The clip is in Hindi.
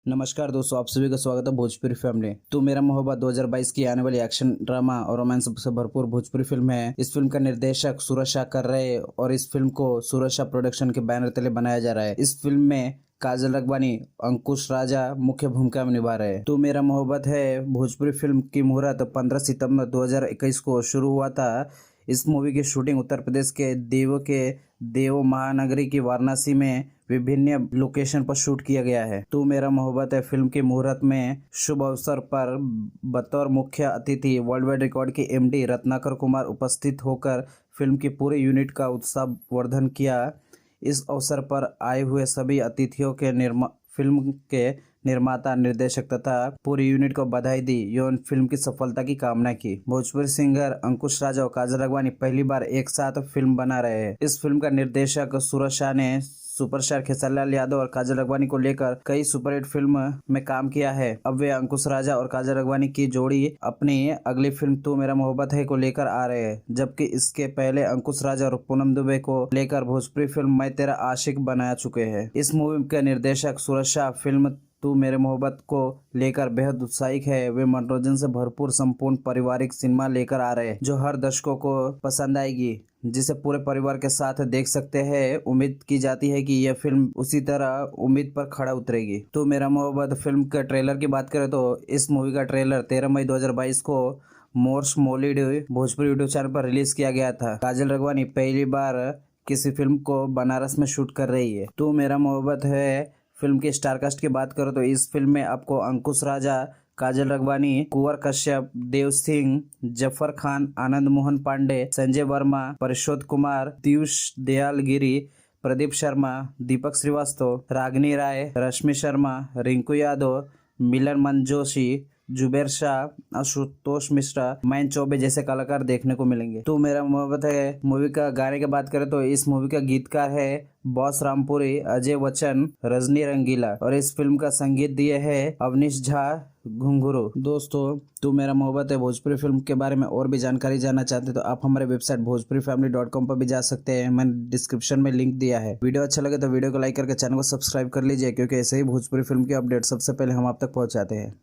नमस्कार दोस्तों, आप सभी का स्वागत है भोजपुरी फैमिली। तो मेरा मोहब्बत 2022 की आने वाली एक्शन ड्रामा और रोमांस से भरपूर भोजपुरी फिल्म है। इस फिल्म का निर्देशक सूरज शाह कर रहे हैं और इस फिल्म को सूरज शाह प्रोडक्शन के बैनर तले बनाया जा रहा है। इस फिल्म में काजल रखवानी, अंकुश राजा मुख्य भूमिका में निभा रहे हैं। तो मेरा मोहब्बत है भोजपुरी फिल्म की मुहूर्त 15 सितंबर 2021 को शुरू हुआ था। इस मूवी की शूटिंग उत्तर प्रदेश के देव महानगरी की वाराणसी में विभिन्न लोकेशन पर शूट किया गया है। तो मेरा मोहब्बत है फिल्म के मुहूर्त में शुभ अवसर पर बतौर मुख्य अतिथि वर्ल्ड वाइड रिकॉर्ड के एमडी रत्नाकर कुमार उपस्थित होकर फिल्म की पूरे यूनिट का उत्साह वर्धन किया। इस अवसर पर आए हुए सभी अतिथियों के फिल्म के निर्माता, निर्देशक तथा पूरी यूनिट को बधाई दी एवं फिल्म की सफलता की कामना की। भोजपुरी सिंगर अंकुश राजा और काजल रखवानी पहली बार एक साथ फिल्म बना रहे हैं। इस फिल्म का निर्देशक सूरज शाह ने सुपरस्टार खेसारी यादव और काजल रखवानी को लेकर कई सुपरहिट फिल्म में काम किया है। अब वे अंकुश राजा और काजल रखवानी की जोड़ी अपनी अगली फिल्म तो मेरा मोहब्बत है को लेकर आ रहे हैं, जबकि इसके पहले अंकुश राजा और पूनम दुबे को लेकर भोजपुरी फिल्म मैं तेरा आशिक बना चुके हैं। इस मूवी के निर्देशक सूरज शाह फिल्म तू मेरे मोहब्बत को लेकर बेहद उत्साहित है। वे मनोरंजन से भरपूर संपूर्ण पारिवारिक सिनेमा लेकर आ रहे हैं जो हर दर्शकों को पसंद आएगी, जिसे पूरे परिवार के साथ देख सकते हैं। उम्मीद की जाती है कि यह फिल्म उसी तरह उम्मीद पर खड़ा उतरेगी। तो मेरा मोहब्बत फिल्म के ट्रेलर की बात करें तो इस मूवी का ट्रेलर 13 मई 2022 को मोर्स मोलिड भोजपुरी यूट्यूब चैनल पर रिलीज किया गया था। काजल रखवानी पहली बार किसी फिल्म को बनारस में शूट कर रही है। तो मेरा मोहब्बत है फिल्म के स्टारकास्ट की बात करो तो इस फिल्म में आपको अंकुश राजा, काजल रखवानी, कुंवर कश्यप, देव सिंह, जफर खान, आनंद मोहन पांडे, संजय वर्मा, परिशोध कुमार, पीयूष दयाल गिरी, प्रदीप शर्मा, दीपक श्रीवास्तव, रागिनी राय, रश्मि शर्मा, रिंकू यादव, मिलन मंजोशी, जुबेर शाह, आशुतोष मिश्रा, मैन चौबे जैसे कलाकार देखने को मिलेंगे। तो मेरा मोहब्बत है मूवी का गाने की बात करें तो इस मूवी का गीतकार है बॉस रामपुरी, अजय बच्चन, रजनी रंगीला और इस फिल्म का संगीत दिए है अवनीश झा घुंघरू। दोस्तों, तो मेरा मोहब्बत है भोजपुरी फिल्म के बारे में और भी जानकारी जानना चाहते तो आप हमारे वेबसाइट भोजपुरीफैमिली.com पर भी जा सकते हैं। मैंने डिस्क्रिप्शन में लिंक दिया है। वीडियो अच्छा लगे तो वीडियो को लाइक करके चैनल को सब्सक्राइब कर लीजिए, क्योंकि ऐसे ही भोजपुरी फिल्म की अपडेट सबसे पहले हम आप तक पहुंचाते हैं।